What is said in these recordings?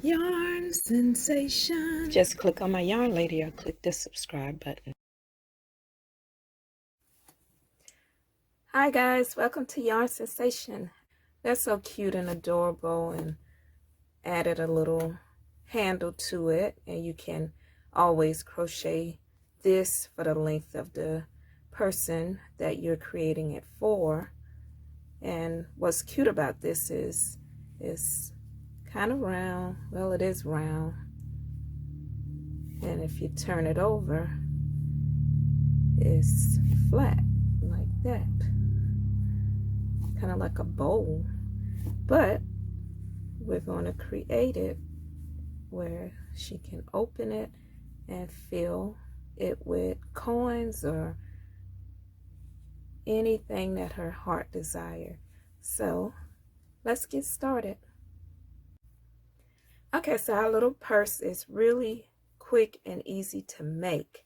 Yarn sensation. Just click on my yarn lady or click the subscribe button. Hi guys, welcome to Yarn Sensation. That's so cute and adorable, and added a little handle to it, and you can always crochet this for the length of the person that you're creating it for. And what's cute about this is it's kind of round. Well, it is round. And if you turn it over, it's flat like that, kind of like a bowl. But we're going to create it where she can open it and fill it with coins or anything that her heart desires. So let's get started. Okay, so our little purse is really quick and easy to make.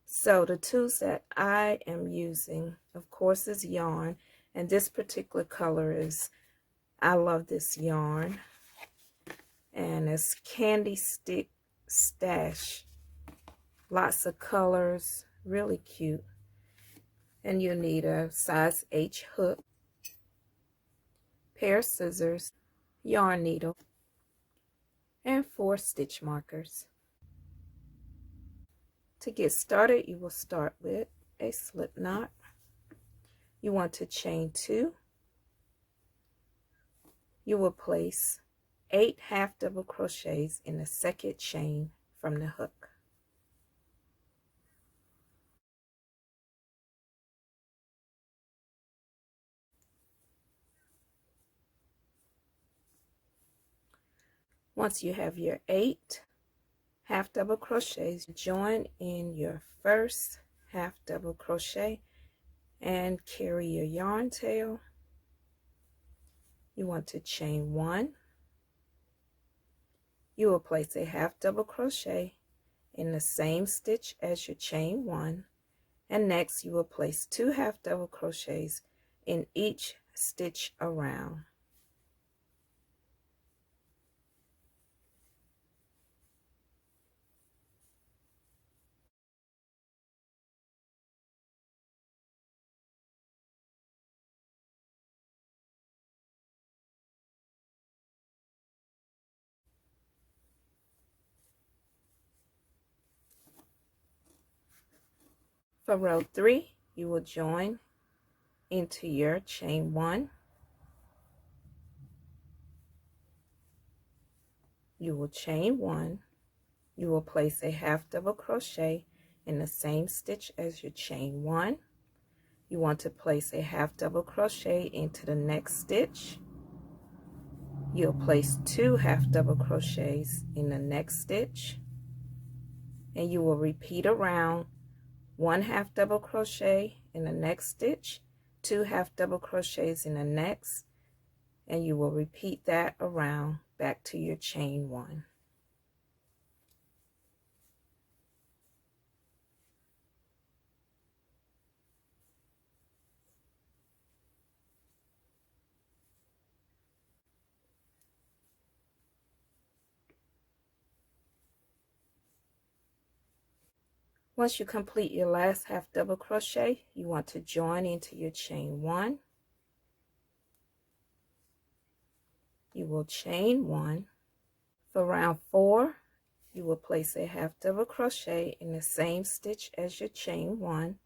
So the tools that I am using, of course, is yarn, and this particular color is, I love this yarn, and it's Candy Stick Stash. Lots of colors, really cute. And you'll need a size H hook, pair of scissors, yarn needle, and 4 stitch markers. To get started, you will start with a slip knot. You want to chain 2. You will place 8 half double crochets in the second chain from the hook. Once you have your 8 half double crochets, join in your first half double crochet and carry your yarn tail. You want to chain 1. You will place a half double crochet in the same stitch as your chain 1, and next you will place 2 half double crochets in each stitch around. For row 3, you will join into your chain 1. You will chain 1. You will place a half double crochet in the same stitch as your chain 1. You want to place a half double crochet into the next stitch. You'll place 2 half double crochets in the next stitch, and you will repeat around 1 half double crochet in the next stitch, 2 half double crochets in the next, and you will repeat that around back to your chain 1. Once you complete your last half double crochet, you want to join into your chain 1. You will chain 1. For round 4, you will place a half double crochet in the same stitch as your chain 1,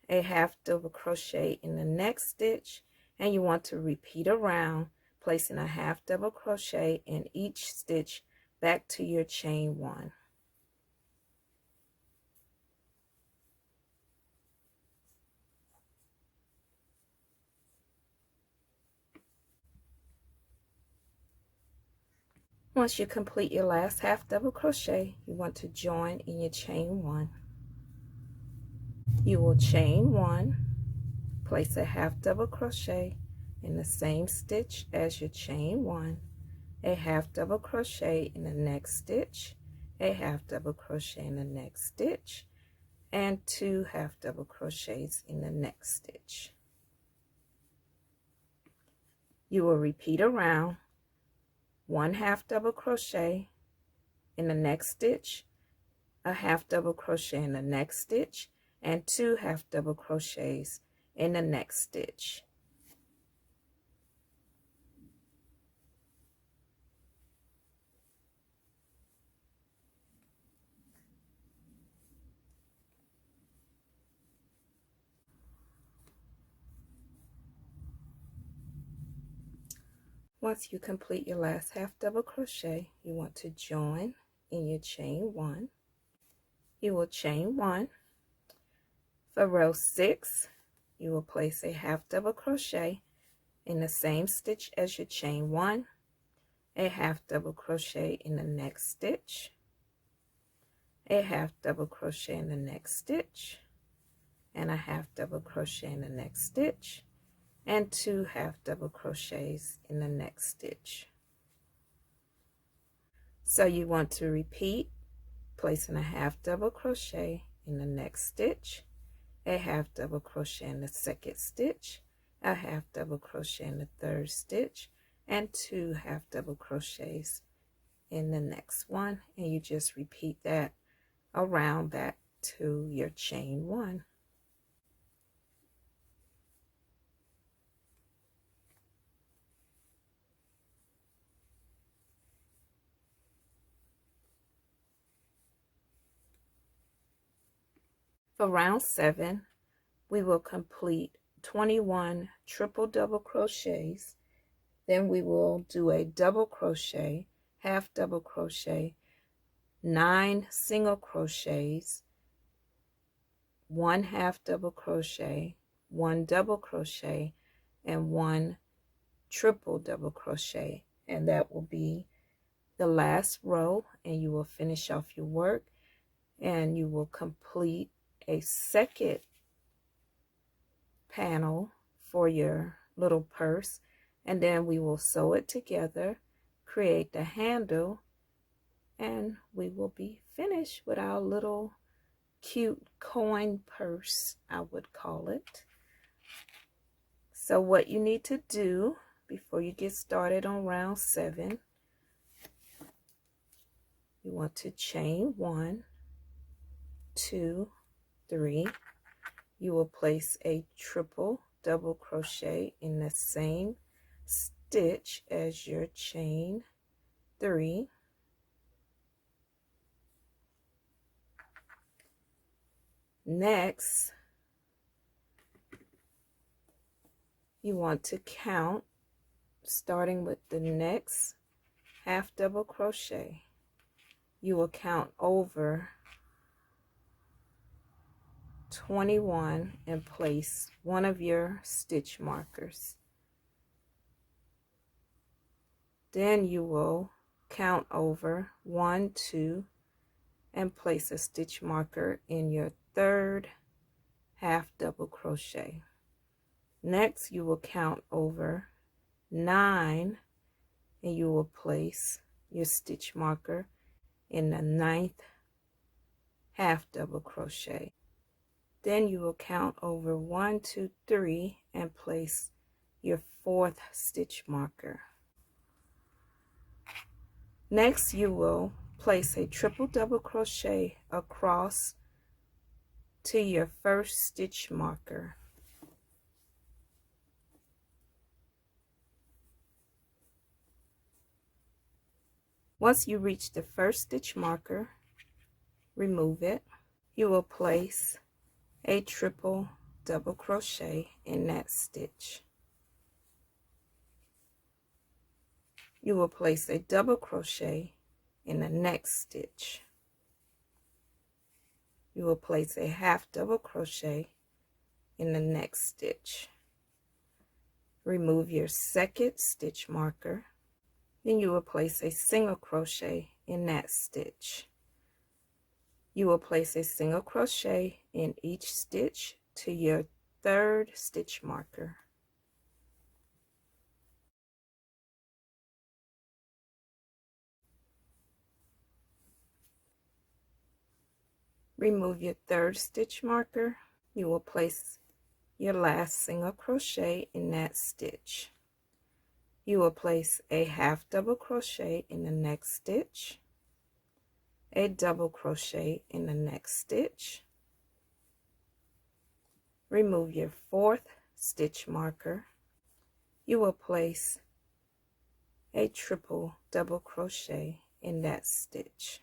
a half double crochet in the next stitch, and you want to repeat around, placing a half double crochet in each stitch back to your chain 1. Once you complete your last half double crochet, you want to join in your chain 1. You will chain 1, place a half double crochet in the same stitch as your chain 1, a half double crochet in the next stitch, a half double crochet in the next stitch, and 2 half double crochets in the next stitch. You will repeat around, 1 half double crochet in the next stitch, a half double crochet in the next stitch, and 2 half double crochets in the next stitch. Once you complete your last half double crochet, you want to join in your chain 1. You will chain 1. For row 6, you will place a half double crochet in the same stitch as your chain 1, a half double crochet in the next stitch, a half double crochet in the next stitch, and a half double crochet in the next stitch, and 2 half double crochets in the next stitch. So you want to repeat, placing a half double crochet in the next stitch, a half double crochet in the second stitch, a half double crochet in the third stitch, and 2 half double crochets in the next one, and you just repeat that around back to your chain 1. For round 7, we will complete 21 triple double crochets. Then we will do a double crochet, half double crochet, 9 single crochets, 1 half double crochet, 1 double crochet, and 1 triple double crochet, and that will be the last row, and you will finish off your work, and you will complete a second panel for your little purse, and then we will sew it together, create the handle, and we will be finished with our little cute coin purse, I would call it. So what you need to do before you get started on round 7, you want to chain 1, 2, 3. You will place a triple double crochet in the same stitch as your chain 3. Next, you want to count, starting with the next half double crochet. You will count over 21 and place one of your stitch markers. Then you will count over 1, 2, and place a stitch marker in your third half double crochet. Next, you will count over 9, and you will place your stitch marker in the 9th half double crochet. Then you will count over 1, 2, 3, and place your 4th stitch marker. Next, you will place a triple double crochet across to your first stitch marker. Once you reach the first stitch marker, remove it. You will place a triple double crochet in that stitch. You will place a double crochet in the next stitch. You will place a half double crochet in the next stitch. Remove your second stitch marker. Then you will place a single crochet in that stitch. You will place a single crochet in each stitch to your third stitch marker. Remove your third stitch marker. You will place your last single crochet in that stitch. You will place a half double crochet in the next stitch, a double crochet in the next stitch, remove your 4th stitch marker. You will place a triple double crochet in that stitch.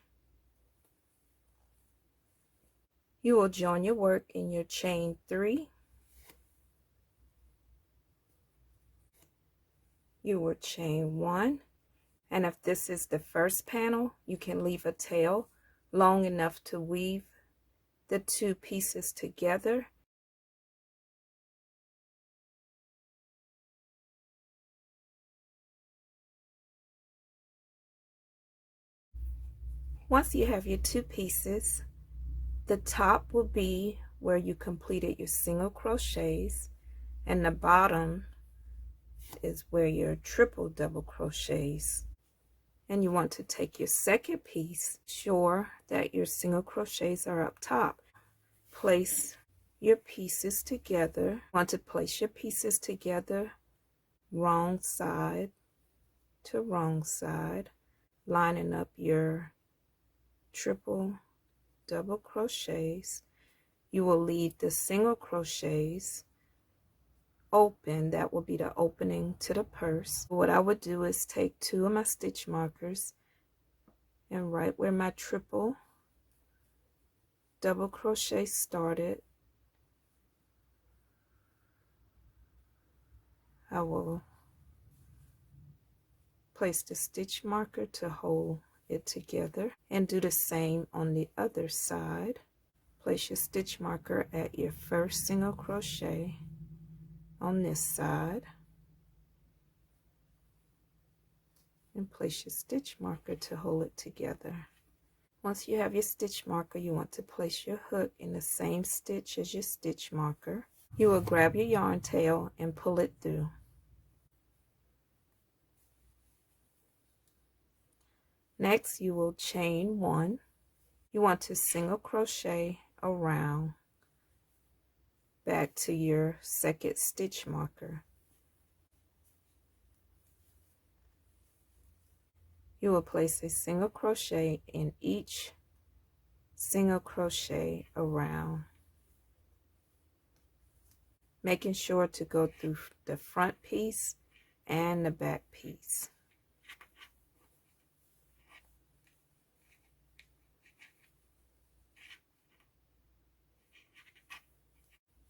You will join your work in your chain 3. You will chain 1, and if this is the first panel, you can leave a tail long enough to weave the 2 pieces together. Once you have your 2 pieces, the top will be where you completed your single crochets, and the bottom is where your triple double crochets. And you want to take your second piece, sure that your single crochets are up top. Place your pieces together. You want to place your pieces together wrong side to wrong side, lining up your triple double crochets. You will leave the single crochets open. That will be the opening to the purse. What I would do is take 2 of my stitch markers, and right where my triple double crochet started, I will place the stitch marker to hold it together, and do the same on the other side. Place your stitch marker at your first single crochet on this side, and place your stitch marker to hold it together. Once you have your stitch marker, you want to place your hook in the same stitch as your stitch marker. You will grab your yarn tail and pull it through. Next, you will chain 1. You want to single crochet around back to your second stitch marker. You will place a single crochet in each single crochet around, making sure to go through the front piece and the back piece.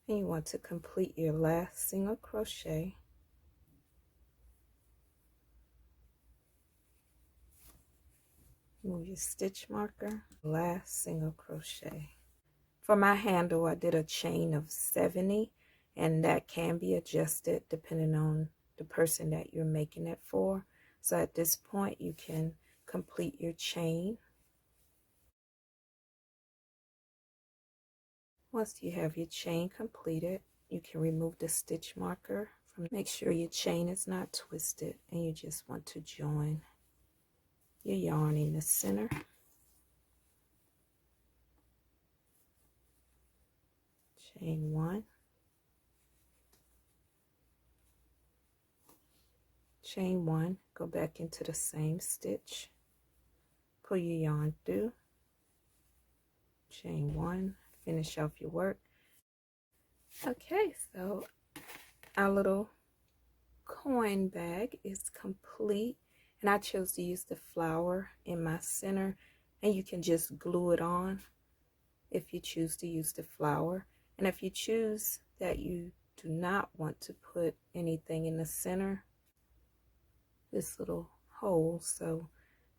And you want to complete your last single crochet. Move your stitch marker, last single crochet. For my handle, I did a chain of 70, and that can be adjusted depending on the person that you're making it for. So at this point, you can complete your chain. Once you have your chain completed, you can remove the stitch marker. Make sure your chain is not twisted, and you just want to join your yarn in the center. Chain 1, chain 1, go back into the same stitch, pull your yarn through, chain 1, finish off your work. Okay, so our little coin bag is complete, and I chose to use the flower in my center, and you can just glue it on if you choose to use the flower. And if you choose that you do not want to put anything in the center, this little hole, so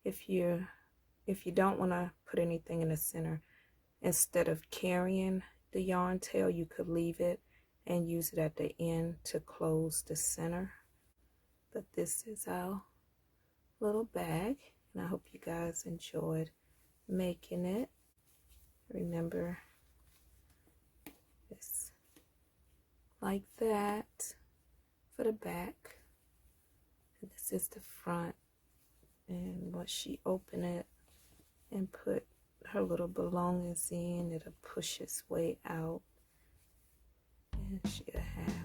if you don't want to put anything in the center, instead of carrying the yarn tail, you could leave it and use it at the end to close the center. But this is our little bag, and I hope you guys enjoyed making it. Remember, it's like that for the back, and this is the front. And once she open it and put her little belongings in, it'll push its way out, and she'll have